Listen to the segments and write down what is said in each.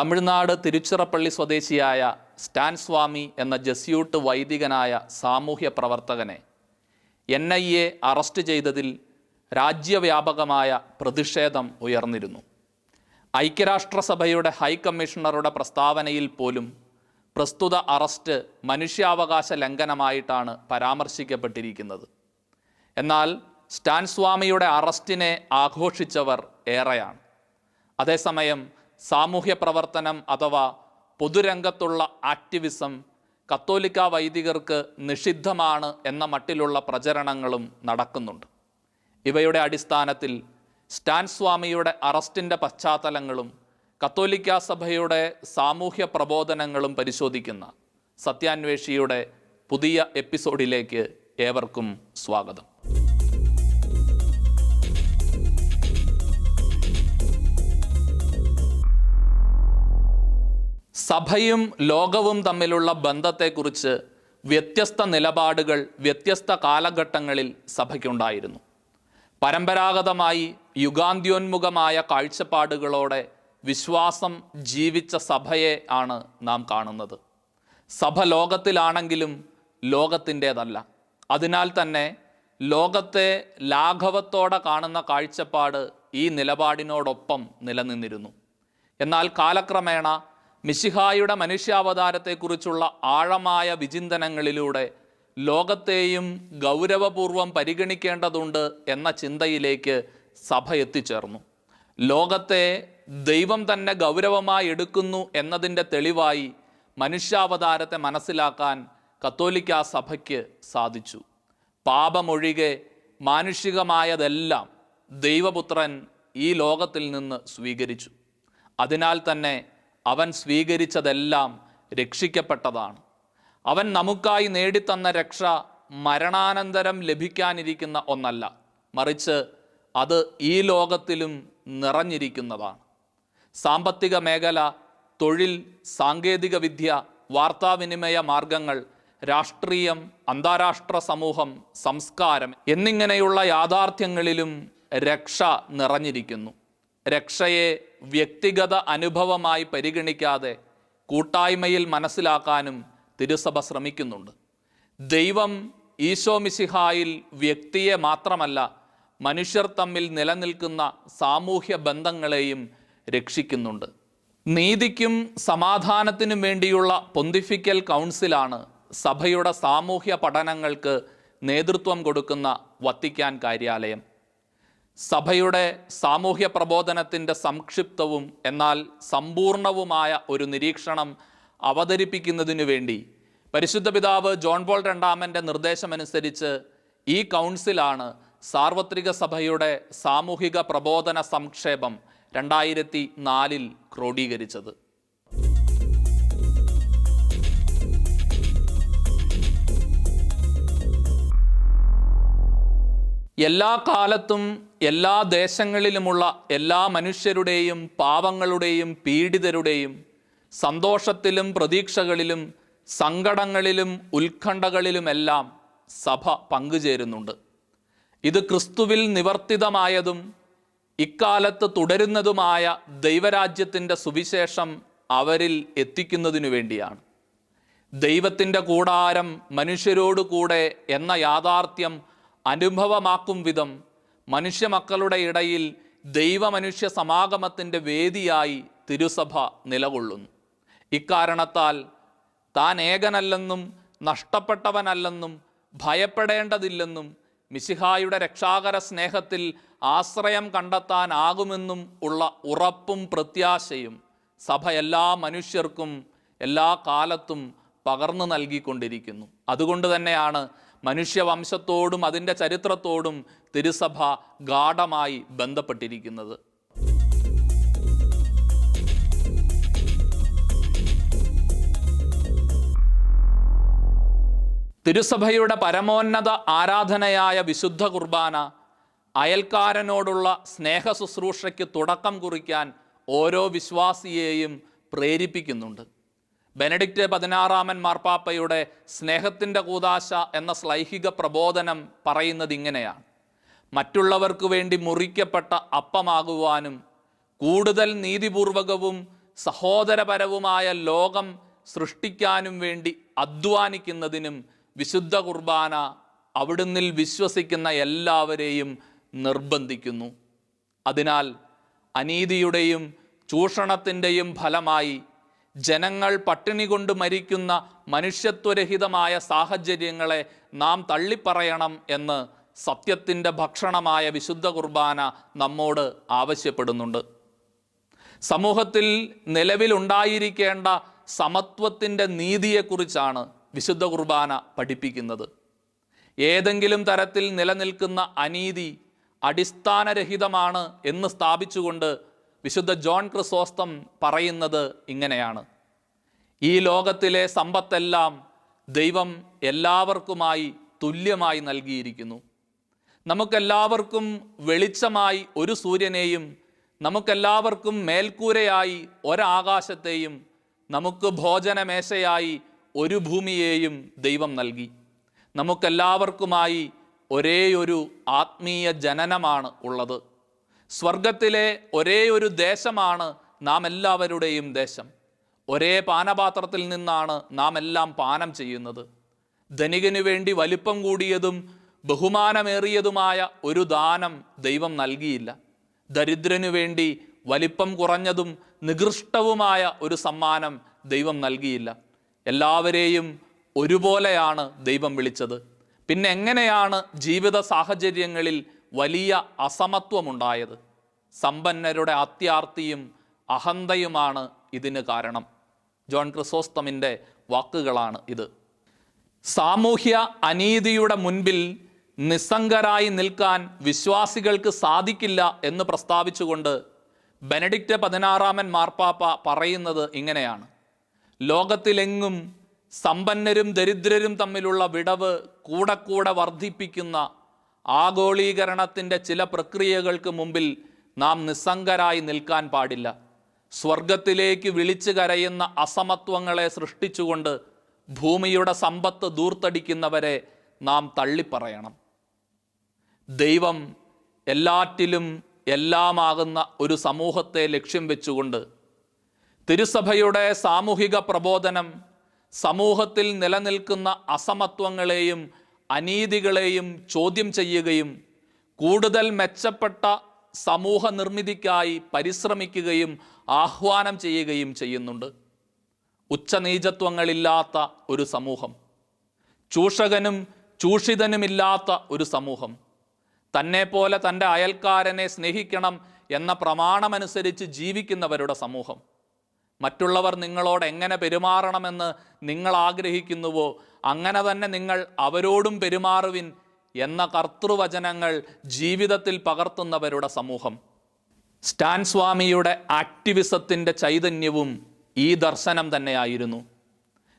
തമിഴ്നാട് തിരുച്ചിറപ്പള്ളി സ്വദേശിയായ സ്റ്റാൻ സ്വാമി എന്ന ജസ്യൂട്ട് വൈദികനായ സാമൂഹ്യ പ്രവർത്തകനെ NIA അറസ്റ്റ് ചെയ്തതിൽ രാജ്യവ്യാപകമായ പ്രതിഷേധം ഉയർന്നിരുന്നു. ഐക്യരാഷ്ട്രസഭയുടെ ഹൈക്കമ്മീഷണറുടെ പ്രസ്താവനയിൽ പോലും പ്രസ്തുത അറസ്റ്റ് മനുഷ്യാവകാശ ലംഘനമായിട്ടാണ് പരാമർശിക്കപ്പെട്ടിരിക്കുന്നത്. എന്നാൽ സ്റ്റാൻ സ്വാമിയുടെ അറസ്റ്റിനെ ആഘോഷിച്ചവർ ഏറെയാണ്. അതേസമയം സാമൂഹ്യ പ്രവർത്തനം അഥവാ പൊതുരംഗത്തുള്ള ആക്ടിവിസം കത്തോലിക്ക വൈദികർക്ക് നിഷിദ്ധമാണ് എന്ന മട്ടിലുള്ള പ്രചരണങ്ങളും നടക്കുന്നുണ്ട്. ഇവയുടെ അടിസ്ഥാനത്തിൽ സ്റ്റാൻ സ്വാമിയുടെ അറസ്റ്റിൻ്റെ പശ്ചാത്തലങ്ങളും കത്തോലിക്ക സഭയുടെ സാമൂഹ്യ പ്രബോധനങ്ങളും പരിശോധിക്കുന്ന സത്യാന്വേഷിയുടെ പുതിയ എപ്പിസോഡിലേക്ക് ഏവർക്കും സ്വാഗതം. സഭയും ലോകവും തമ്മിലുള്ള ബന്ധത്തെക്കുറിച്ച് വ്യത്യസ്ത നിലപാടുകൾ വ്യത്യസ്ത കാലഘട്ടങ്ങളിൽ സഭയ്ക്കുണ്ടായിരുന്നു. പരമ്പരാഗതമായി യുഗാന്ത്യോന്മുഖമായ കാഴ്ചപ്പാടുകളോടെ വിശ്വാസം ജീവിച്ച സഭയെ ആണ് നാം കാണുന്നത്. സഭ ലോകത്തിലാണെങ്കിലും ലോകത്തിൻ്റേതല്ല. അതിനാൽ തന്നെ ലോകത്തെ ലാഘവത്തോടെ കാണുന്ന കാഴ്ചപ്പാട് ഈ നിലപാടിനോടൊപ്പം നിലനിന്നിരുന്നു. എന്നാൽ കാലക്രമേണ മിശിഹായുടെ മനുഷ്യാവതാരത്തെക്കുറിച്ചുള്ള ആഴമായ വിചിന്തനങ്ങളിലൂടെ ലോകത്തെയും ഗൗരവപൂർവം പരിഗണിക്കേണ്ടതുണ്ട് എന്ന ചിന്തയിലേക്ക് സഭ എത്തിച്ചേർന്നു. ലോകത്തെ ദൈവം തന്നെ ഗൗരവമായി എടുക്കുന്നു എന്നതിൻ്റെ തെളിവായി മനുഷ്യാവതാരത്തെ മനസ്സിലാക്കാൻ കത്തോലിക്ക സഭയ്ക്ക് സാധിച്ചു. പാപമൊഴികെ മാനുഷികമായതെല്ലാം ദൈവപുത്രൻ ഈ ലോകത്തിൽ നിന്ന് സ്വീകരിച്ചു. അതിനാൽ തന്നെ അവൻ സ്വീകരിച്ചതെല്ലാം രക്ഷിക്കപ്പെട്ടതാണ്. അവൻ നമുക്കായി നേടിത്തന്ന രക്ഷ മരണാനന്തരം ലഭിക്കാനിരിക്കുന്ന ഒന്നല്ല, മറിച്ച് അത് ഈ ലോകത്തിലും നിറഞ്ഞിരിക്കുന്നതാണ്. സാമ്പത്തിക മേഖല, തൊഴിൽ, സാങ്കേതിക വിദ്യ, വാർത്താവിനിമയ മാർഗങ്ങൾ, രാഷ്ട്രീയം, അന്താരാഷ്ട്ര സമൂഹം, സംസ്കാരം എന്നിങ്ങനെയുള്ള യാഥാർത്ഥ്യങ്ങളിലും രക്ഷ നിറഞ്ഞിരിക്കുന്നു. രക്ഷയെ വ്യക്തിഗത അനുഭവമായി പരിഗണിക്കാതെ കൂട്ടായ്മയിൽ മനസ്സിലാക്കാനും തിരുസഭ ശ്രമിക്കുന്നുണ്ട്. ദൈവം ഈശോ മിശിഹായിൽ വ്യക്തിയെ മാത്രമല്ല മനുഷ്യർ തമ്മിൽ നിലനിൽക്കുന്ന സാമൂഹ്യ ബന്ധങ്ങളെയും രക്ഷിക്കുന്നുണ്ട്. നീതിക്കും സമാധാനത്തിനും വേണ്ടിയുള്ള പൊന്തിഫിക്കൽ കൗൺസിലാണ് സഭയുടെ സാമൂഹ്യ പഠനങ്ങൾക്ക് നേതൃത്വം കൊടുക്കുന്ന വത്തിക്കാൻ കാര്യാലയം. സഭയുടെ സാമൂഹ്യ പ്രബോധനത്തിൻ്റെ സംക്ഷിപ്തവും എന്നാൽ സമ്പൂർണവുമായ ഒരു നിരീക്ഷണം അവതരിപ്പിക്കുന്നതിനു വേണ്ടി പരിശുദ്ധ പിതാവ് ജോൺ പോൾ രണ്ടാമൻ്റെ നിർദ്ദേശമനുസരിച്ച് ഈ കൗൺസിലാണ് സാർവത്രിക സഭയുടെ സാമൂഹിക പ്രബോധന സംക്ഷേപം 2004 ക്രോഡീകരിച്ചത്. എല്ലാ കാലത്തും എല്ലാ ദേശങ്ങളിലുമുള്ള എല്ലാ മനുഷ്യരുടെയും പാവങ്ങളുടെയും പീഡിതരുടെയും സന്തോഷത്തിലും പ്രതീക്ഷകളിലും സങ്കടങ്ങളിലും ഉത്കണ്ഠകളിലുമെല്ലാം സഭ പങ്കുചേരുന്നുണ്ട്. ഇത് ക്രിസ്തുവിൽ നിവർത്തിതമായതും ഇക്കാലത്ത് തുടരുന്നതുമായ ദൈവരാജ്യത്തിൻ്റെ സുവിശേഷം അവരിൽ എത്തിക്കുന്നതിനു വേണ്ടിയാണ്. ദൈവത്തിൻ്റെ കൂടാരം മനുഷ്യരോടു കൂടെ എന്ന യാഥാർത്ഥ്യം അനുഭവമാക്കും വിധം മനുഷ്യമക്കളുടെ ഇടയിൽ ദൈവമനുഷ്യ സമാഗമത്തിൻ്റെ വേദിയായി തിരുസഭ നിലകൊള്ളുന്നു. ഇക്കാരണത്താൽ താൻ ഏകനല്ലെന്നും നഷ്ടപ്പെട്ടവനല്ലെന്നും ഭയപ്പെടേണ്ടതില്ലെന്നും മിശിഹായുടെ രക്ഷാകര സ്നേഹത്തിൽ ആശ്രയം കണ്ടെത്താനാകുമെന്നും ഉള്ള ഉറപ്പും പ്രത്യാശയും സഭ എല്ലാ മനുഷ്യർക്കും എല്ലാ കാലത്തും പകർന്നു നൽകിക്കൊണ്ടിരിക്കുന്നു. അതുകൊണ്ട് തന്നെയാണ് മനുഷ്യവംശത്തോടും അതിൻ്റെ ചരിത്രത്തോടും തിരുസഭ ഗാഢമായി ബന്ധപ്പെട്ടിരിക്കുന്നത്. തിരുസഭയുടെ പരമോന്നത ആരാധനയായ വിശുദ്ധ കുർബാന അയൽക്കാരനോടുള്ള സ്നേഹ ശുശ്രൂഷയ്ക്ക് തുടക്കം കുറിക്കാൻ ഓരോ വിശ്വാസിയെയും പ്രേരിപ്പിക്കുന്നുണ്ട്. ബെനഡിക്റ്റ് 16 മാർപ്പാപ്പയുടെ സ്നേഹത്തിൻ്റെ കൂദാശ എന്ന ശ്ലൈഹിക പ്രബോധനം പറയുന്നത് ഇങ്ങനെയാണ്: മറ്റുള്ളവർക്ക് വേണ്ടി മുറിക്കപ്പെട്ട അപ്പമാകുവാനും കൂടുതൽ നീതിപൂർവകവും സഹോദരപരവുമായ ലോകം സൃഷ്ടിക്കാനും വേണ്ടി അധ്വാനിക്കുന്നതിനും വിശുദ്ധ കുർബാന അവിടുന്നിൽ വിശ്വസിക്കുന്ന എല്ലാവരെയും നിർബന്ധിക്കുന്നു. അതിനാൽ അനീതിയുടെയും ചൂഷണത്തിൻ്റെയും ഫലമായി ജനങ്ങൾ പട്ടിണി കൊണ്ട് മരിക്കുന്ന മനുഷ്യത്വരഹിതമായ സാഹചര്യങ്ങളെ നാം തള്ളിപ്പറയണം എന്ന് സത്യത്തിൻ്റെ ഭക്ഷണമായ വിശുദ്ധ കുർബാന നമ്മോട് ആവശ്യപ്പെടുന്നുണ്ട്. സമൂഹത്തിൽ നിലവിലുണ്ടായിരിക്കേണ്ട സമത്വത്തിൻ്റെ നീതിയെക്കുറിച്ചാണ് വിശുദ്ധ കുർബാന പഠിപ്പിക്കുന്നത്. ഏതെങ്കിലും തരത്തിൽ നിലനിൽക്കുന്ന അനീതി അടിസ്ഥാനരഹിതമാണ് എന്ന് സ്ഥാപിച്ചുകൊണ്ട് വിശുദ്ധ ജോൺ ക്രിസോസ്റ്റം പറയുന്നത് ഇങ്ങനെയാണ്: ഈ ലോകത്തിലെ സമ്പത്തെല്ലാം ദൈവം എല്ലാവർക്കുമായി തുല്യമായി നൽകിയിരിക്കുന്നു. നമുക്കെല്ലാവർക്കും വെളിച്ചമായി ഒരു സൂര്യനെയും നമുക്കെല്ലാവർക്കും മേൽക്കൂരയായി ഒരാകാശത്തെയും നമുക്ക് ഭോജനമേശയായി ഒരു ഭൂമിയെയും ദൈവം നൽകി. നമുക്കെല്ലാവർക്കുമായി ഒരേയൊരു ആത്മീയ ജനനമാണ് ഉള്ളത്. സ്വർഗത്തിലെ ഒരേയൊരു ദേശമാണ് നാം എല്ലാവരുടെയും ദേശം. ഒരേ പാനപാത്രത്തിൽ നിന്നാണ് നാം എല്ലാം പാനം ചെയ്യുന്നത്. ധനികനു വേണ്ടി വലിപ്പം കൂടിയതും ബഹുമാനമേറിയതുമായ ഒരു ദാനം ദൈവം നൽകിയില്ല. ദരിദ്രനു വേണ്ടി വലിപ്പം കുറഞ്ഞതും നികൃഷ്ടവുമായ ഒരു സമ്മാനം ദൈവം നൽകിയില്ല. എല്ലാവരെയും ഒരുപോലെയാണ് ദൈവം വിളിച്ചത്. പിന്നെ എങ്ങനെയാണ് ജീവിത സാഹചര്യങ്ങളിൽ വലിയ അസമത്വമുണ്ടായത്? സമ്പന്നരുടെ അത്യാർത്തിയും അഹന്തയുമാണ് ഇതിന് കാരണം. ജോൺ ക്രിസോസ്റ്റമിൻ്റെ വാക്കുകളാണ് ഇത്. സാമൂഹ്യ അനീതിയുടെ മുൻപിൽ നിസ്സംഗരായി നിൽക്കാൻ വിശ്വാസികൾക്ക് സാധിക്കില്ല എന്ന് പ്രസ്താവിച്ചുകൊണ്ട് ബെനഡിക്റ്റ് 16 മാർപ്പാപ്പ പറയുന്നത് ഇങ്ങനെയാണ്: ലോകത്തിലെങ്ങും സമ്പന്നരും ദരിദ്രരും തമ്മിലുള്ള വിടവ് കൂടെ കൂടെ വർദ്ധിപ്പിക്കുന്ന ആഗോളീകരണത്തിൻ്റെ ചില പ്രക്രിയകൾക്ക് മുമ്പിൽ നാം നിസ്സംഗരായി നിൽക്കാൻ പാടില്ല. സ്വർഗത്തിലേക്ക് വിളിച്ചു കരയുന്ന അസമത്വങ്ങളെ സൃഷ്ടിച്ചുകൊണ്ട് ഭൂമിയുടെ സമ്പത്ത് ദൂർത്തടിക്കുന്നവരെ നാം തള്ളിപ്പറയണം. ദൈവം എല്ലാറ്റിലും എല്ലാമാകുന്ന ഒരു സമൂഹത്തെ ലക്ഷ്യം വെച്ചുകൊണ്ട് തിരുസഭയുടെ സാമൂഹിക പ്രബോധനം സമൂഹത്തിൽ നിലനിൽക്കുന്ന അസമത്വങ്ങളെയും അനീതികളെയും ചോദ്യം ചെയ്യുകയും കൂടുതൽ മെച്ചപ്പെട്ട സമൂഹ നിർമ്മിതിക്കായി പരിശ്രമിക്കുകയും ആഹ്വാനം ചെയ്യുകയും ചെയ്യുന്നുണ്ട്. ഉച്ചനീചത്വങ്ങളില്ലാത്ത ഒരു സമൂഹം, ചൂഷകനും ചൂഷിതനുമില്ലാത്ത ഒരു സമൂഹം, തന്നെപ്പോലെ തൻ്റെ അയൽക്കാരനെ സ്നേഹിക്കണം എന്ന പ്രമാണമനുസരിച്ച് ജീവിക്കുന്നവരുടെ സമൂഹം, മറ്റുള്ളവർ നിങ്ങളോട് എങ്ങനെ പെരുമാറണമെന്ന് നിങ്ങൾ ആഗ്രഹിക്കുന്നുവോ അങ്ങനെ തന്നെ നിങ്ങൾ അവരോടും പെരുമാറുവിൻ എന്ന കർത്തൃവചനങ്ങൾ ജീവിതത്തിൽ പകർത്തുന്നവരുടെ സമൂഹം. സ്റ്റാൻ സ്വാമിയുടെ ആക്ടിവിസത്തിൻ്റെ ചൈതന്യവും ഈ ദർശനം തന്നെയായിരുന്നു.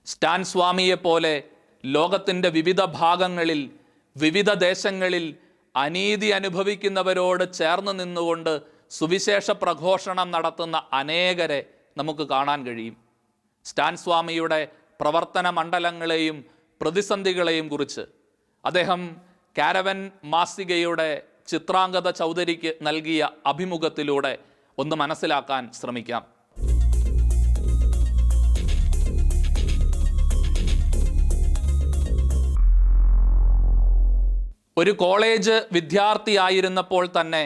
സ്റ്റാൻ സ്വാമിയെപ്പോലെ ലോകത്തിൻ്റെ വിവിധ ഭാഗങ്ങളിൽ വിവിധ ദേശങ്ങളിൽ അനീതി അനുഭവിക്കുന്നവരോട് ചേർന്ന് നിന്നുകൊണ്ട് സുവിശേഷ പ്രഘോഷണം നടത്തുന്ന അനേകരെ നമുക്ക് കാണാൻ കഴിയും. സ്റ്റാൻ സ്വാമിയുടെ പ്രവർത്തന മണ്ഡലങ്ങളെയും പ്രതിസന്ധികളെയും കുറിച്ച് അദ്ദേഹം കാരവൻ മാസികയുടെ ചിത്രാംഗത ചൗധരിക്ക് നൽകിയ അഭിമുഖത്തിലൂടെ ഒന്ന് മനസ്സിലാക്കാൻ ശ്രമിക്കാം. ഒരു കോളേജ് വിദ്യാർത്ഥിയായിരുന്നപ്പോൾ തന്നെ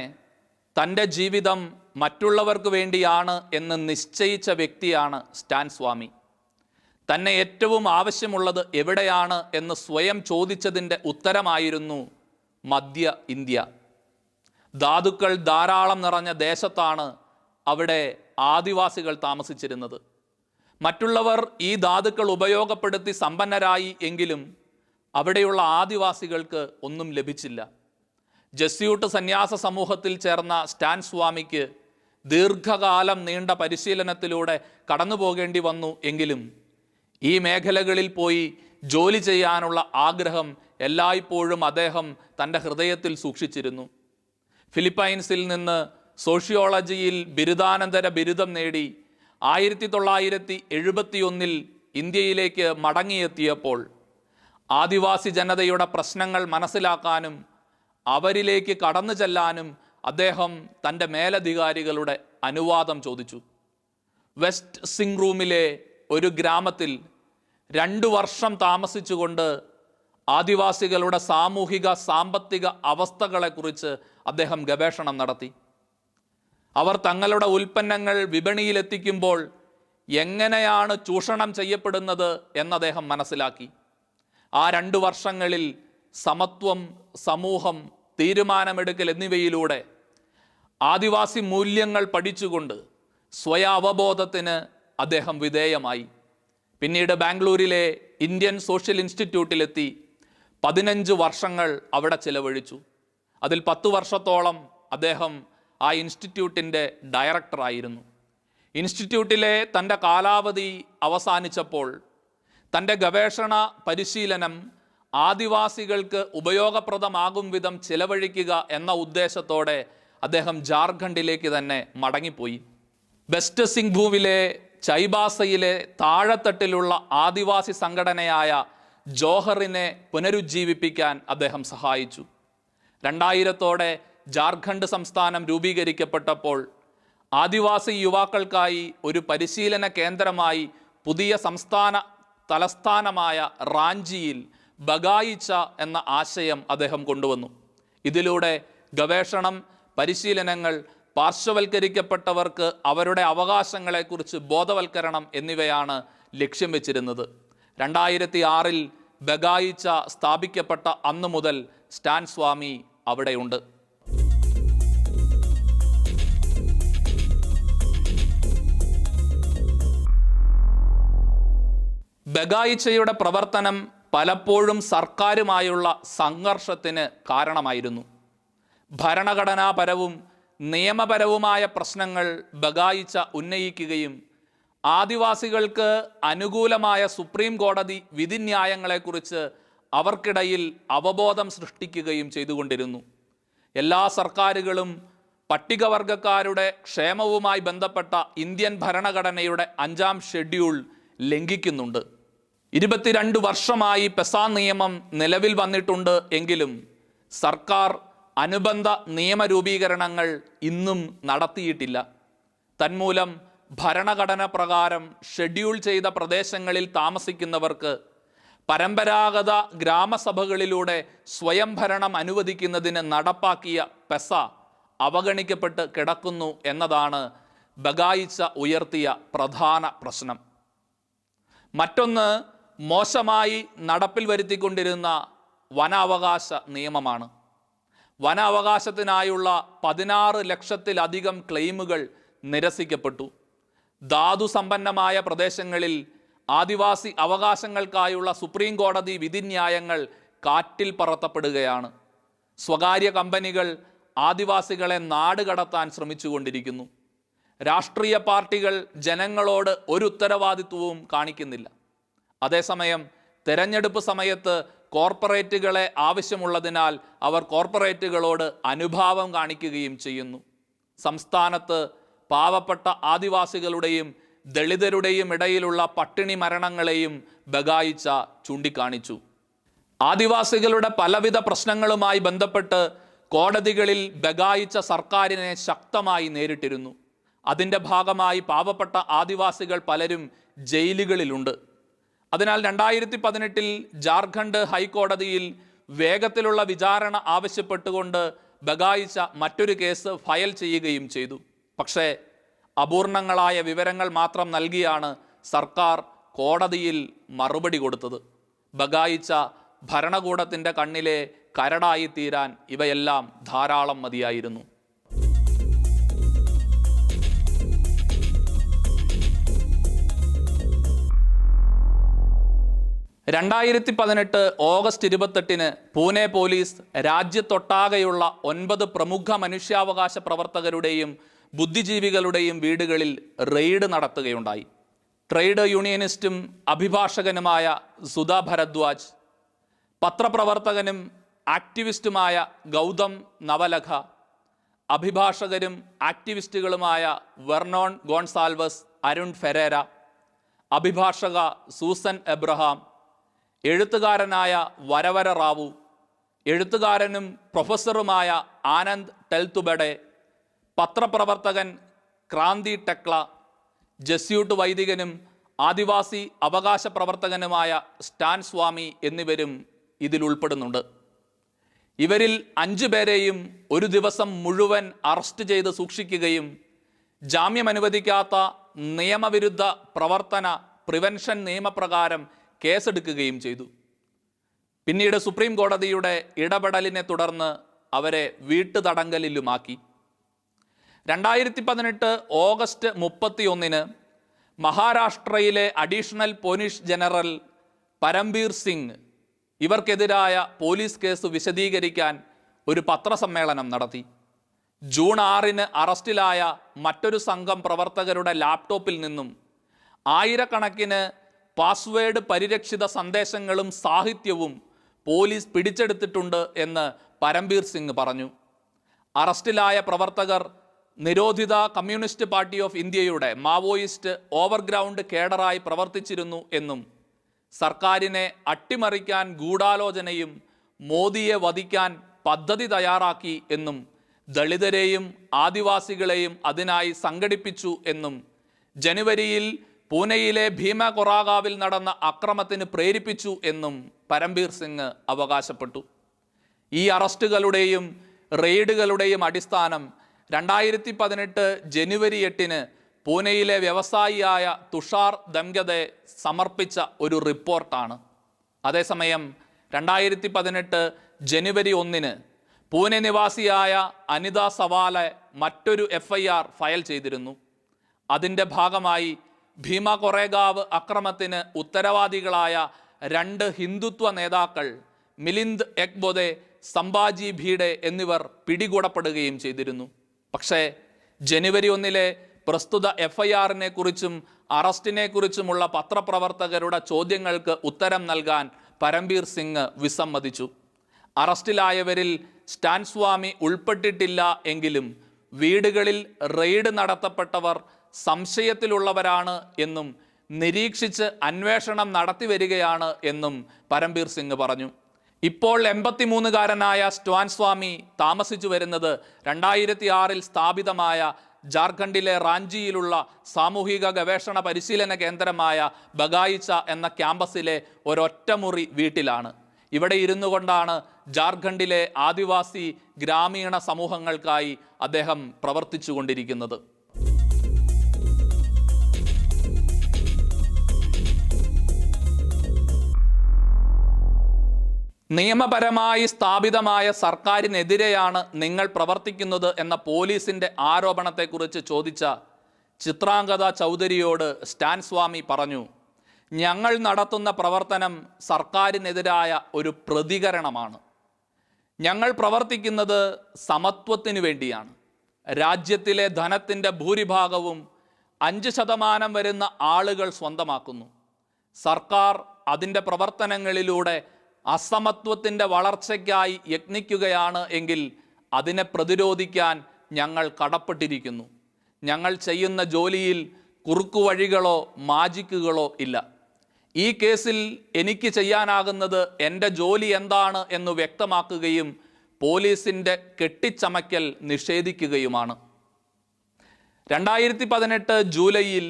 തൻ്റെ ജീവിതം മറ്റുള്ളവർക്ക് വേണ്ടിയാണ് എന്ന് നിശ്ചയിച്ച വ്യക്തിയാണ് സ്റ്റാൻ സ്വാമി. തന്നെ ഏറ്റവും ആവശ്യമുള്ളത് എവിടെയാണ് എന്ന് സ്വയം ചോദിച്ചതിൻ്റെ ഉത്തരമായിരുന്നു മധ്യ ഇന്ത്യ. ധാതുക്കൾ ധാരാളം നിറഞ്ഞ ദേശത്താണ് അവിടെ ആദിവാസികൾ താമസിച്ചിരുന്നത്. മറ്റുള്ളവർ ഈ ധാതുക്കൾ ഉപയോഗപ്പെടുത്തി സമ്പന്നരായി എങ്കിലും അവിടെയുള്ള ആദിവാസികൾക്ക് ഒന്നും ലഭിച്ചില്ല. ജസ്യൂട്ട് സന്യാസ സമൂഹത്തിൽ ചേർന്ന സ്റ്റാൻ സ്വാമിക്ക് ദീർഘകാലം നീണ്ട പരിശീലനത്തിലൂടെ കടന്നു പോകേണ്ടി വന്നു എങ്കിലും ഈ മേഖലകളിൽ പോയി ജോലി ചെയ്യാനുള്ള ആഗ്രഹം എല്ലായ്പ്പോഴും അദ്ദേഹം തൻ്റെ ഹൃദയത്തിൽ സൂക്ഷിച്ചിരുന്നു. ഫിലിപ്പൈൻസിൽ നിന്ന് സോഷ്യോളജിയിൽ ബിരുദാനന്തര ബിരുദം നേടി 1971 ഇന്ത്യയിലേക്ക് മടങ്ങിയെത്തിയപ്പോൾ ആദിവാസി ജനതയുടെ പ്രശ്നങ്ങൾ മനസ്സിലാക്കാനും അവരിലേക്ക് കടന്നു ചെല്ലാനും അദ്ദേഹം തൻ്റെ മേലധികാരികളുടെ അനുവാദം ചോദിച്ചു. വെസ്റ്റ് സിംഗ്റൂമിലെ ഒരു ഗ്രാമത്തിൽ 2 വർഷം താമസിച്ചുകൊണ്ട് ആദിവാസികളുടെ സാമൂഹിക സാമ്പത്തിക അവസ്ഥകളെക്കുറിച്ച് അദ്ദേഹം ഗവേഷണം നടത്തി. അവർ തങ്ങളുടെ ഉൽപ്പന്നങ്ങൾ വിപണിയിലെത്തിക്കുമ്പോൾ എങ്ങനെയാണ് ചൂഷണം ചെയ്യപ്പെടുന്നത് എന്ന് അദ്ദേഹം മനസ്സിലാക്കി. ആ 2 വർഷങ്ങളിൽ സമത്വം, സമൂഹം, തീരുമാനമെടുക്കൽ എന്നിവയിലൂടെ ആദിവാസി മൂല്യങ്ങൾ പഠിച്ചുകൊണ്ട് സ്വയ അവബോധത്തിന് അദ്ദേഹം വിധേയമായി. പിന്നീട് ബാംഗ്ലൂരിലെ ഇന്ത്യൻ സോഷ്യൽ ഇൻസ്റ്റിറ്റ്യൂട്ടിലെത്തി 15 വർഷങ്ങൾ അവിടെ ചിലവഴിച്ചു. അതിൽ 10 വർഷത്തോളം അദ്ദേഹം ആ ഇൻസ്റ്റിറ്റ്യൂട്ടിൻ്റെ ഡയറക്ടറായിരുന്നു. ഇൻസ്റ്റിറ്റ്യൂട്ടിലെ തൻ്റെ കാലാവധി അവസാനിച്ചപ്പോൾ തൻ്റെ ഗവേഷണ പരിശീലനം ആദിവാസികൾക്ക് ഉപയോഗപ്രദമാകും വിധം ചിലവഴിക്കുക എന്ന ഉദ്ദേശത്തോടെ അദ്ദേഹം ജാർഖണ്ഡിലേക്ക് തന്നെ മടങ്ങിപ്പോയി. വെസ്റ്റ് സിംഗ്ഭൂമിലെ ചൈബാസയിലെ താഴെത്തട്ടിലുള്ള ആദിവാസി സംഘടനയായ ജോഹറിനെ പുനരുജ്ജീവിപ്പിക്കാൻ അദ്ദേഹം സഹായിച്ചു. 2000-ഓടെ ജാർഖണ്ഡ് സംസ്ഥാനം രൂപീകരിക്കപ്പെട്ടപ്പോൾ ആദിവാസി യുവാക്കൾക്കായി ഒരു പരിശീലന കേന്ദ്രമായി പുതിയ സംസ്ഥാന തലസ്ഥാനമായ റാഞ്ചിയിൽ ബഗായിച്ച എന്ന ആശയം അദ്ദേഹം കൊണ്ടുവന്നു. ഇതിലൂടെ ഗവേഷണം, പരിശീലനങ്ങൾ, പാർശ്വവൽക്കരിക്കപ്പെട്ടവർക്ക് അവരുടെ അവകാശങ്ങളെക്കുറിച്ച് ബോധവൽക്കരണം എന്നിവയാണ് ലക്ഷ്യം വെച്ചിരുന്നത്. 2006-ൽ ബഗായിച്ച സ്ഥാപിക്കപ്പെട്ട അന്നു മുതൽ സ്റ്റാൻ സ്വാമി അവിടെയുണ്ട്. ബഗായിച്ചയുടെ പ്രവർത്തനം പലപ്പോഴും സർക്കാരുമായുള്ള സംഘർഷത്തിന് കാരണമായിരുന്നു. ഭരണഘടനാപരവും നിയമപരവുമായ പ്രശ്നങ്ങൾ ബഗായിച്ച ഉന്നയിക്കുകയും ആദിവാസികൾക്ക് അനുകൂലമായ സുപ്രീം കോടതി വിധിന്യായങ്ങളെക്കുറിച്ച് അവർക്കിടയിൽ അവബോധം സൃഷ്ടിക്കുകയും ചെയ്തുകൊണ്ടിരുന്നു. എല്ലാ സർക്കാരുകളും പട്ടികവർഗക്കാരുടെ ക്ഷേമവുമായി ബന്ധപ്പെട്ട ഇന്ത്യൻ ഭരണഘടനയുടെ 5-ാം ഷെഡ്യൂൾ ലംഘിക്കുന്നുണ്ട്. 22 വർഷമായി പെസാ നിയമം നിലവിൽ വന്നിട്ടുണ്ട് എങ്കിലും സർക്കാർ അനുബന്ധ നിയമരൂപീകരണങ്ങൾ ഇന്നും നടത്തിയിട്ടില്ല. തന്മൂലം ഭരണഘടന പ്രകാരം ഷെഡ്യൂൾ ചെയ്ത പ്രദേശങ്ങളിൽ താമസിക്കുന്നവർക്ക് പരമ്പരാഗത ഗ്രാമസഭകളിലൂടെ സ്വയം ഭരണം അനുവദിക്കുന്നതിന് നടപ്പാക്കിയ പെസ അവഗണിക്കപ്പെട്ട് കിടക്കുന്നു എന്നതാണ് ബഗായിച്ച ഉയർത്തിയ പ്രധാന പ്രശ്നം. മറ്റൊന്ന് മോശമായി നടപ്പിൽ വരുത്തിക്കൊണ്ടിരുന്ന വനാവകാശ നിയമമാണ്. വനാവകാശത്തിനായുള്ള 16 ലക്ഷത്തിലധികം ക്ലെയിമുകൾ നിരസിക്കപ്പെട്ടു. ധാതുസമ്പന്നമായ പ്രദേശങ്ങളിൽ ആദിവാസി അവകാശങ്ങൾക്കായുള്ള സുപ്രീം കോടതി വിധിന്യായങ്ങൾ കാറ്റിൽ പറത്തപ്പെടുകയാണ്. സ്വകാര്യ കമ്പനികൾ ആദിവാസികളെ നാടുകടത്താൻ ശ്രമിച്ചുകൊണ്ടിരിക്കുന്നു. രാഷ്ട്രീയ പാർട്ടികൾ ജനങ്ങളോട് ഒരു ഉത്തരവാദിത്വവും കാണിക്കുന്നില്ല. അതേസമയം തെരഞ്ഞെടുപ്പ് സമയത്ത് കോർപ്പറേറ്റുകളെ ആവശ്യമുള്ളതിനാൽ അവർ കോർപ്പറേറ്റുകളോട് അനുഭാവം കാണിക്കുകയും ചെയ്യുന്നു. സംസ്ഥാനത്ത് പാവപ്പെട്ട ആദിവാസികളുടെയും ദളിതരുടെയും ഇടയിലുള്ള പട്ടിണി മരണങ്ങളെയും ബഗായിച്ച ചൂണ്ടിക്കാണിച്ചു. ആദിവാസികളുടെ പലവിധ പ്രശ്നങ്ങളുമായി ബന്ധപ്പെട്ട് കോടതികളിൽ ബഗായിച്ച സർക്കാരിനെ ശക്തമായി നേരിട്ടിരുന്നു. അതിൻ്റെ ഭാഗമായി പാവപ്പെട്ട ആദിവാസികൾ പലരും ജയിലുകളിലുണ്ട്. അതിനാൽ 2018-ൽ ജാർഖണ്ഡ് ഹൈക്കോടതിയിൽ വേഗത്തിലുള്ള വിചാരണ ആവശ്യപ്പെട്ടുകൊണ്ട് ബഗായിച്ച മറ്റൊരു കേസ് ഫയൽ ചെയ്യുകയും ചെയ്തു. പക്ഷേ അപൂർണങ്ങളായ വിവരങ്ങൾ മാത്രം നൽകിയാണ് സർക്കാർ കോടതിയിൽ മറുപടി കൊടുത്തത്. ബഗായിച്ച ഭരണകൂടത്തിൻ്റെ കണ്ണിലെ കരടായി തീരാൻ ഇവയെല്ലാം ധാരാളം മതിയായിരുന്നു. 2018 ഓഗസ്റ്റ് 28-ന് പൂനെ പോലീസ് രാജ്യത്തൊട്ടാകെയുള്ള 9 പ്രമുഖ മനുഷ്യാവകാശ പ്രവർത്തകരുടെയും ബുദ്ധിജീവികളുടെയും വീടുകളിൽ റെയ്ഡ് നടത്തുകയുണ്ടായി. ട്രേഡ് യൂണിയനിസ്റ്റും അഭിഭാഷകനുമായ സുധാ ഭരദ്വാജ്, പത്രപ്രവർത്തകനും ആക്ടിവിസ്റ്റുമായ ഗൗതം നവലഖ, അഭിഭാഷകരും ആക്ടിവിസ്റ്റുകളുമായ വെർണോൺ ഗോൺസാൽവസ്, അരുൺ ഫെരേര, അഭിഭാഷക സൂസൻ എബ്രഹാം, എഴുത്തുകാരനായ വരവര റാവു, എഴുത്തുകാരനും പ്രൊഫസറുമായ ആനന്ദ് ടെൽതുബഡെ, പത്രപ്രവർത്തകൻ ക്രാന്തി ടെക്ല, ജസ്യൂട്ട് വൈദികനും ആദിവാസി അവകാശ പ്രവർത്തകനുമായ സ്റ്റാൻ സ്വാമി എന്നിവരും ഇതിൽ ഉൾപ്പെടുന്നുണ്ട്. ഇവരിൽ 5 പേരെയും ഒരു ദിവസം മുഴുവൻ അറസ്റ്റ് ചെയ്ത് സൂക്ഷിക്കുകയും ജാമ്യം അനുവദിക്കാത്ത നിയമവിരുദ്ധ പ്രവർത്തന പ്രിവെൻഷൻ നിയമപ്രകാരം കേസെടുക്കുകയും ചെയ്തു. പിന്നീട് സുപ്രീം കോടതിയുടെ ഇടപെടലിനെ തുടർന്ന് അവരെ വീട്ടുതടങ്കലിലുമാക്കി. 2018 ഓഗസ്റ്റ് 31 മഹാരാഷ്ട്രയിലെ additional police general Parambir Singh ഇവർക്കെതിരായ പോലീസ് കേസ് വിശദീകരിക്കാൻ ഒരു പത്രസമ്മേളനം നടത്തി. ജൂൺ 6 അറസ്റ്റിലായ മറ്റൊരു സംഘം പ്രവർത്തകരുടെ ലാപ്ടോപ്പിൽ നിന്നും ആയിരക്കണക്കിന് പാസ്വേഡ് പരിരക്ഷിത സന്ദേശങ്ങളും സാഹിത്യവും പോലീസ് പിടിച്ചെടുത്തിട്ടുണ്ട് എന്ന് പരംബീർ സിംഗ് പറഞ്ഞു. അറസ്റ്റിലായ പ്രവർത്തകർ നിരോധിത കമ്മ്യൂണിസ്റ്റ് പാർട്ടി ഓഫ് ഇന്ത്യയുടെ മാവോയിസ്റ്റ് ഓവർഗ്രൗണ്ട് കേഡറായി പ്രവർത്തിച്ചിരുന്നു എന്നും സർക്കാരിനെ അട്ടിമറിക്കാൻ ഗൂഢാലോചനയും മോദിയെ വധിക്കാൻ പദ്ധതി തയ്യാറാക്കി എന്നും ദളിതരെയും ആദിവാസികളെയും അതിനായി സംഘടിപ്പിച്ചു എന്നും ജനുവരിയിൽ പൂനെയിലെ ഭീമ കൊറാഗാവിൽ നടന്ന അക്രമത്തിന് പ്രേരിപ്പിച്ചു എന്നും പരംബീർ സിംഗ് അവകാശപ്പെട്ടു. ഈ അറസ്റ്റുകളുടെയും റെയ്ഡുകളുടെയും അടിസ്ഥാനം 2018 ജനുവരി 8 പൂനെയിലെ വ്യവസായിയായ തുഷാർ ദംഗതെ സമർപ്പിച്ച ഒരു റിപ്പോർട്ടാണ്. അതേസമയം 2018 ജനുവരി 1 പൂനെ നിവാസിയായ അനിത സവാലെ മറ്റൊരു FIR ഫയൽ ചെയ്തിരുന്നു. അതിൻ്റെ ഭാഗമായി ഭീമ കൊറേഗാവ് അക്രമത്തിന് ഉത്തരവാദികളായ 2 ഹിന്ദുത്വ നേതാക്കൾ മിലിന്ദ് എക്ബൊദെ, സംഭാജി ഭീഡെ എന്നിവർ പിടികൂടപ്പെടുകയും ചെയ്തിരുന്നു. പക്ഷേ ജനുവരി 1 പ്രസ്തുത FIR-നെ കുറിച്ചും അറസ്റ്റിനെ കുറിച്ചുമുള്ള പത്രപ്രവർത്തകരുടെ ചോദ്യങ്ങൾക്ക് ഉത്തരം നൽകാൻ പരംബീർ സിംഗ് വിസമ്മതിച്ചു. അറസ്റ്റിലായവരിൽ സ്റ്റാൻ സ്വാമി ഉൾപ്പെട്ടിട്ടില്ല എങ്കിലും വീടുകളിൽ റെയ്ഡ് നടത്തപ്പെട്ടവർ സംശയത്തിലുള്ളവരാണ് എന്നും നിരീക്ഷിച്ച് അന്വേഷണം നടത്തിവരികയാണ് എന്നും പരംബീർ സിംഗ് പറഞ്ഞു. ഇപ്പോൾ 83-കാരനായ സ്റ്റാൻ സ്വാമി താമസിച്ചു വരുന്നത് 2006 സ്ഥാപിതമായ ജാർഖണ്ഡിലെ റാഞ്ചിയിലുള്ള സാമൂഹിക ഗവേഷണ പരിശീലന കേന്ദ്രമായ ബഗായിച്ച എന്ന ക്യാമ്പസിലെ ഒരൊറ്റമുറി വീട്ടിലാണ്. ഇവിടെ ഇരുന്നു കൊണ്ടാണ് ജാർഖണ്ഡിലെ ആദിവാസി ഗ്രാമീണ സമൂഹങ്ങൾക്കായി അദ്ദേഹം പ്രവർത്തിച്ചു കൊണ്ടിരിക്കുന്നത്. നിയമപരമായി സ്ഥാപിതമായ സർക്കാരിനെതിരെയാണ് നിങ്ങൾ പ്രവർത്തിക്കുന്നത് എന്ന പോലീസിൻ്റെ ആരോപണത്തെക്കുറിച്ച് ചോദിച്ച ചിത്രാംഗത ചൗധരിയോട് സ്റ്റാൻ സ്വാമി പറഞ്ഞു, ഞങ്ങൾ നടത്തുന്ന പ്രവർത്തനം സർക്കാരിനെതിരായ ഒരു പ്രതികരണമാണ്. ഞങ്ങൾ പ്രവർത്തിക്കുന്നത് സമത്വത്തിനു വേണ്ടിയാണ്. രാജ്യത്തിലെ ധനത്തിൻ്റെ ഭൂരിഭാഗവും 5% വരുന്ന ആളുകൾ സ്വന്തമാക്കുന്നു. സർക്കാർ അതിൻ്റെ പ്രവർത്തനങ്ങളിലൂടെ അസമത്വത്തിൻ്റെ വളർച്ചയ്ക്കായി യത്നിക്കുകയാണ് എങ്കിൽ അതിനെ പ്രതിരോധിക്കാൻ ഞങ്ങൾ കടപ്പെട്ടിരിക്കുന്നു. ഞങ്ങൾ ചെയ്യുന്ന ജോലിയിൽ കുറുക്കുവഴികളോ മാജിക്കുകളോ ഇല്ല. ഈ കേസിൽ എനിക്ക് ചെയ്യാനാകുന്നത് എൻ്റെ ജോലി എന്താണ് എന്ന് വ്യക്തമാക്കുകയും പോലീസിൻ്റെ കെട്ടിച്ചമയ്ക്കൽ നിഷേധിക്കുകയുമാണ്. 2018 ജൂലൈയിൽ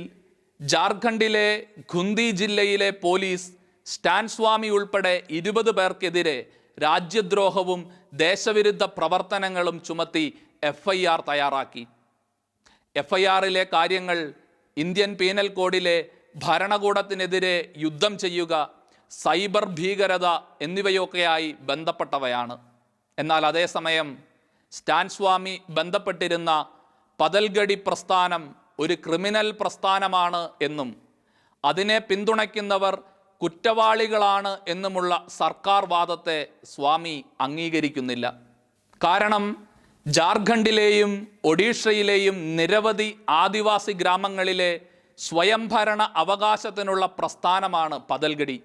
ജാർഖണ്ഡിലെ ഖുന്തി ജില്ലയിലെ പോലീസ് സ്റ്റാൻ സ്വാമി ഉൾപ്പെടെ 20 പേർക്കെതിരെ രാജ്യദ്രോഹവും ദേശവിരുദ്ധ പ്രവർത്തനങ്ങളും ചുമത്തി FIR തയ്യാറാക്കി. FIR-ലെ കാര്യങ്ങൾ ഇന്ത്യൻ പീനൽ കോഡിലെ ഭരണകൂടത്തിനെതിരെ യുദ്ധം ചെയ്യുക, സൈബർ ഭീകരത എന്നിവയൊക്കെയായി ബന്ധപ്പെട്ടവയാണ്. എന്നാൽ അതേസമയം സ്റ്റാൻ സ്വാമി ബന്ധപ്പെട്ടിരുന്ന പതൽഗഡി പ്രസ്ഥാനം ഒരു ക്രിമിനൽ പ്രസ്ഥാനമാണ് എന്നും അതിനെ പിന്തുണയ്ക്കുന്നവർ കുറ്റവാളികളാണ് എന്നുമുള്ള സർക്കാർ വാദത്തെ സ്വാമി അംഗീകരിക്കുന്നില്ല. കാരണം ജാർഖണ്ഡിലെയും ഒഡീഷയിലെയും നിരവധി ആദിവാസി ഗ്രാമങ്ങളിലെ സ്വയംഭരണ അവകാശത്തിനുള്ള പ്രസ്ഥാനമാണ് പതൽഗഡി.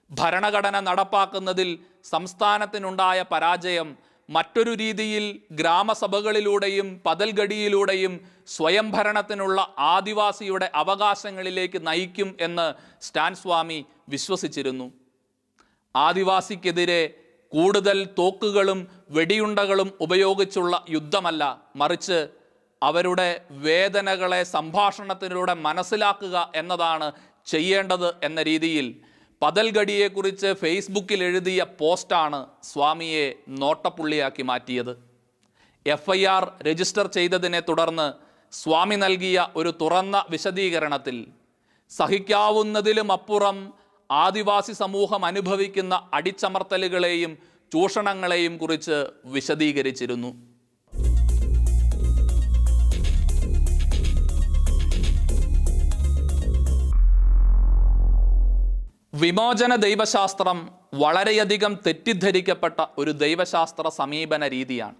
ഭരണഘടന നടപ്പാക്കുന്നതിൽ സംസ്ഥാനത്തിനുണ്ടായ പരാജയം മറ്റൊരു രീതിയിൽ ഗ്രാമസഭകളിലൂടെയും പതൽഗഡിയിലൂടെയും സ്വയംഭരണത്തിനുള്ള ആദിവാസിയുടെ അവകാശങ്ങളിലേക്ക് നയിക്കും എന്ന് സ്റ്റാൻ സ്വാമി വിശ്വസിച്ചിരുന്നു. ആദിവാസിക്കെതിരെ കൂടുതൽ തോക്കുകളും വെടിയുണ്ടകളും ഉപയോഗിച്ചുള്ള യുദ്ധമല്ല, മറിച്ച് അവരുടെ വേദനകളെ സംഭാഷണത്തിലൂടെ മനസ്സിലാക്കുക എന്നതാണ് ചെയ്യേണ്ടത് എന്ന രീതിയിൽ പതൽഗഡിയെക്കുറിച്ച് ഫേസ്ബുക്കിൽ എഴുതിയ പോസ്റ്റാണ് സ്വാമിയെ നോട്ടപ്പുള്ളിയാക്കി മാറ്റിയത്. FIR രജിസ്റ്റർ ചെയ്തതിനെ തുടർന്ന് സ്വാമി നൽകിയ ഒരു തുറന്ന വിശദീകരണത്തിൽ സഹിക്കാവുന്നതിലും അപ്പുറം ആദിവാസി സമൂഹം അനുഭവിക്കുന്ന അടിച്ചമർത്തലുകളെയും ചൂഷണങ്ങളെയും കുറിച്ച് വിശദീകരിച്ചിരുന്നു. വിമോചന ദൈവശാസ്ത്രം വളരെയധികം തെറ്റിദ്ധരിക്കപ്പെട്ട ഒരു ദൈവശാസ്ത്ര സമീപന രീതിയാണ്.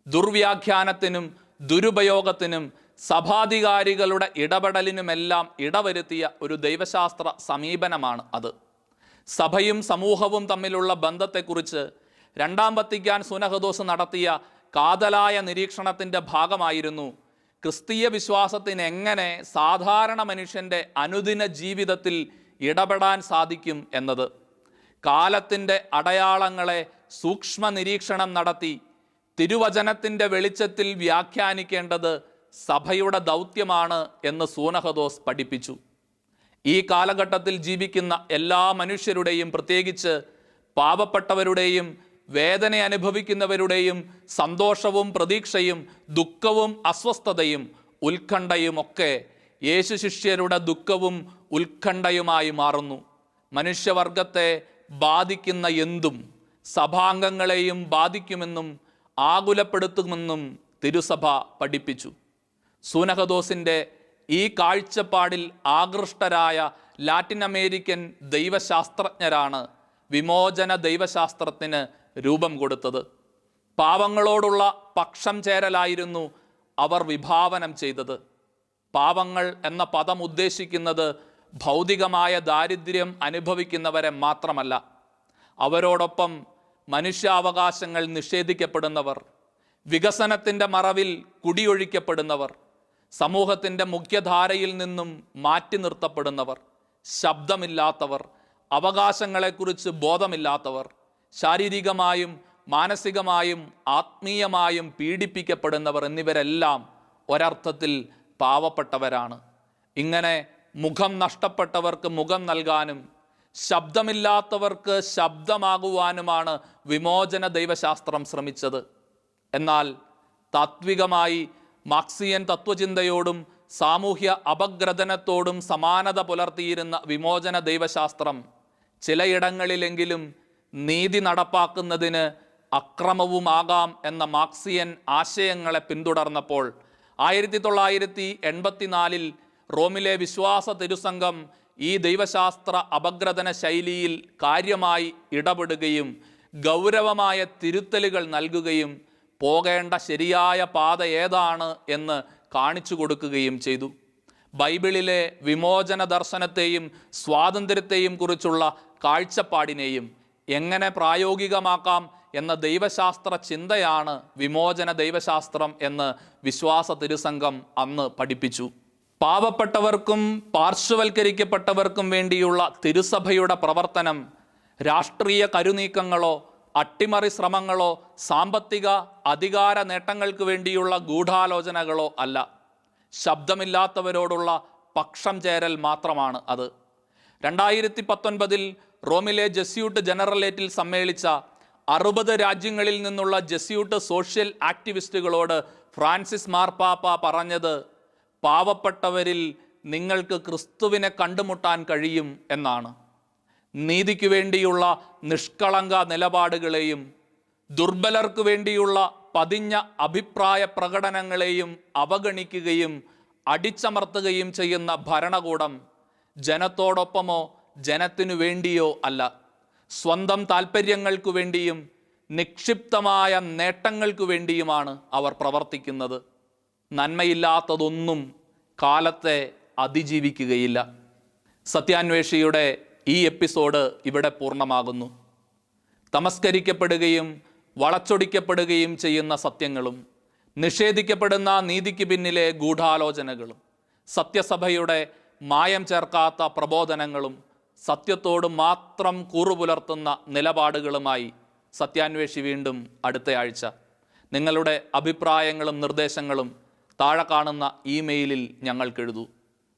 ദുർവ്യാഖ്യാനത്തിനും ദുരുപയോഗത്തിനും സഭാധികാരികളുടെ ഇടപെടലിനുമെല്ലാം ഇടവരുത്തിയ ഒരു ദൈവശാസ്ത്ര സമീപനമാണ് അത്. സഭയും സമൂഹവും തമ്മിലുള്ള ബന്ധത്തെക്കുറിച്ച് രണ്ടാം വത്തിക്കാൻ സുനഹദോസ് നടത്തിയ കാതലായ നിരീക്ഷണത്തിൻ്റെ ഭാഗമായിരുന്നു ക്രിസ്തീയ വിശ്വാസത്തിന് എങ്ങനെ സാധാരണ മനുഷ്യൻ്റെ അനുദിന ജീവിതത്തിൽ ഇടപെടാൻ സാധിക്കും എന്നത്. കാലത്തിൻ്റെ അടയാളങ്ങളെ സൂക്ഷ്മ നിരീക്ഷണം നടത്തി തിരുവചനത്തിൻ്റെ വെളിച്ചത്തിൽ വ്യാഖ്യാനിക്കേണ്ടത് സഭയുടെ ദൗത്യമാണ് എന്ന് സൂനഹദോസ് പഠിപ്പിച്ചു. ഈ കാലഘട്ടത്തിൽ ജീവിക്കുന്ന എല്ലാ മനുഷ്യരുടെയും, പ്രത്യേകിച്ച് പാവപ്പെട്ടവരുടെയും വേദന അനുഭവിക്കുന്നവരുടെയും സന്തോഷവും പ്രതീക്ഷയും ദുഃഖവും അസ്വസ്ഥതയും ഉത്കണ്ഠയും ഒക്കെ യേശു ശിഷ്യരുടെ ദുഃഖവും ഉത്കണ്ഠയുമായി മാറുന്നു. മനുഷ്യവർഗത്തെ ബാധിക്കുന്ന എന്തും സഭാംഗങ്ങളെയും ബാധിക്കുമെന്നും ആകുലപ്പെടുത്തുമെന്നും തിരുസഭ പഠിപ്പിച്ചു. സൂനഹദോസിൻ്റെ ഈ കാഴ്ചപ്പാടിൽ ആകൃഷ്ടരായ ലാറ്റിൻ അമേരിക്കൻ ദൈവശാസ്ത്രജ്ഞരാണ് വിമോചന ദൈവശാസ്ത്രത്തിന് രൂപം കൊടുത്തത്. പാവങ്ങളോടുള്ള പക്ഷം ചേരലായിരുന്നു അവർ വിഭാവനം ചെയ്തത്. പാവങ്ങൾ എന്ന പദം ഉദ്ദേശിക്കുന്നത് ഭൗതികമായ ദാരിദ്ര്യം അനുഭവിക്കുന്നവരെ മാത്രമല്ല, അവരോടൊപ്പം മനുഷ്യാവകാശങ്ങൾ നിഷേധിക്കപ്പെടുന്നവർ, വികസനത്തിൻ്റെ മറവിൽ കുടിയൊഴിക്കപ്പെടുന്നവർ, സമൂഹത്തിൻ്റെ മുഖ്യധാരയിൽ നിന്നും മാറ്റി നിർത്തപ്പെടുന്നവർ, ശബ്ദമില്ലാത്തവർ, അവകാശങ്ങളെക്കുറിച്ച് ബോധമില്ലാത്തവർ, ശാരീരികമായും മാനസികമായും ആത്മീയമായും പീഡിപ്പിക്കപ്പെടുന്നവർ എന്നിവരെല്ലാം ഒരർത്ഥത്തിൽ പാവപ്പെട്ടവരാണ്. ഇങ്ങനെ മുഖം നഷ്ടപ്പെട്ടവർക്ക് മുഖം നൽകാനും ശബ്ദമില്ലാത്തവർക്ക് ശബ്ദമാകുവാനുമാണ് വിമോചന ദൈവശാസ്ത്രം ശ്രമിച്ചത്. എന്നാൽ താത്വികമായി മാർക്സിയൻ തത്വചിന്തയോടും സാമൂഹ്യ അപഗ്രഥനത്തോടും സമാനത പുലർത്തിയിരുന്ന വിമോചന ദൈവശാസ്ത്രം ചിലയിടങ്ങളിലെങ്കിലും നീതി നടപ്പാക്കുന്നതിന് അക്രമവുമാകാം എന്ന മാർക്സിയൻ ആശയങ്ങളെ പിന്തുടർന്നപ്പോൾ 1984 റോമിലെ വിശ്വാസ തിരുസംഘം ഈ ദൈവശാസ്ത്ര അപഗ്രഥന ശൈലിയിൽ കാര്യമായി ഇടപെടുകയും ഗൗരവമായ തിരുത്തലുകൾ നൽകുകയും പോകേണ്ട ശരിയായ പാത ഏതാണ് എന്ന് കാണിച്ചു കൊടുക്കുകയും ചെയ്തു. ബൈബിളിലെ വിമോചന ദർശനത്തെയും സ്വാതന്ത്ര്യത്തെയും കുറിച്ചുള്ള കാഴ്ചപ്പാടിനെയും എങ്ങനെ പ്രായോഗികമാക്കാം എന്ന ദൈവശാസ്ത്ര ചിന്തയാണ് വിമോചന ദൈവശാസ്ത്രം എന്ന് വിശ്വാസ തിരുസംഘം അന്ന് പഠിപ്പിച്ചു. പാവപ്പെട്ടവർക്കും പാർശ്വവൽക്കരിക്കപ്പെട്ടവർക്കും വേണ്ടിയുള്ള തിരുസഭയുടെ പ്രവർത്തനം രാഷ്ട്രീയ കരുനീക്കങ്ങളോ അട്ടിമറി ശ്രമങ്ങളോ സാമ്പത്തിക അധികാര നേട്ടങ്ങൾക്ക് വേണ്ടിയുള്ള ഗൂഢാലോചനകളോ അല്ല. ശബ്ദമില്ലാത്തവരോടുള്ള പക്ഷം ചേരൽ മാത്രമാണ് അത്. 2019 റോമിലെ ജസ്യൂട്ട് ജനറലേറ്റിൽ സമ്മേളിച്ച 60 രാജ്യങ്ങളിൽ നിന്നുള്ള ജസ്യൂട്ട് സോഷ്യൽ ആക്ടിവിസ്റ്റുകളോട് ഫ്രാൻസിസ് മാർപ്പാപ്പ പറഞ്ഞത്, പാവപ്പെട്ടവരിൽ നിങ്ങൾക്ക് ക്രിസ്തുവിനെ കണ്ടുമുട്ടാൻ കഴിയും എന്നാണ്. നീതിക്ക് വേണ്ടിയുള്ള നിഷ്കളങ്ക നിലപാടുകളെയും ദുർബലർക്ക് വേണ്ടിയുള്ള പതിഞ്ഞ അഭിപ്രായ പ്രകടനങ്ങളെയും അവഗണിക്കുകയും അടിച്ചമർത്തുകയും ചെയ്യുന്ന ഭരണകൂടം ജനത്തോടൊപ്പമോ ജനത്തിനു വേണ്ടിയോ അല്ല, സ്വന്തം താൽപ്പര്യങ്ങൾക്കു വേണ്ടിയും നിക്ഷിപ്തമായ നേട്ടങ്ങൾക്കു വേണ്ടിയുമാണ് അവർ പ്രവർത്തിക്കുന്നത്. നന്മയില്ലാത്തതൊന്നും കാലത്തെ അതിജീവിക്കുകയില്ല. സത്യാന്വേഷിയുടെ ഈ എപ്പിസോഡ് ഇവിടെ പൂർണ്ണമാകുന്നു. തമസ്കരിക്കപ്പെടുകയും വളച്ചൊടിക്കപ്പെടുകയും ചെയ്യുന്ന സത്യങ്ങളും നിഷേധിക്കപ്പെടുന്ന നീതിക്ക് പിന്നിലെ ഗൂഢാലോചനകളും സത്യസഭയുടെ മായം ചേർക്കാത്ത പ്രബോധനങ്ങളും സത്യത്തോട് മാത്രം കൂറുപുലർത്തുന്ന നിലപാടുകളുമായി സത്യാന്വേഷി വീണ്ടും അടുത്ത ആഴ്ച. നിങ്ങളുടെ അഭിപ്രായങ്ങളും നിർദ്ദേശങ്ങളും താഴെ കാണുന്ന ഇമെയിലിൽ ഞങ്ങൾക്കെഴുതൂ.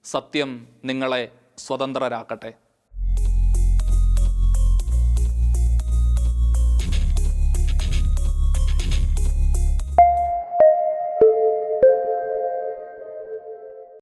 സത്യം നിങ്ങളെ സ്വതന്ത്രരാക്കട്ടെ.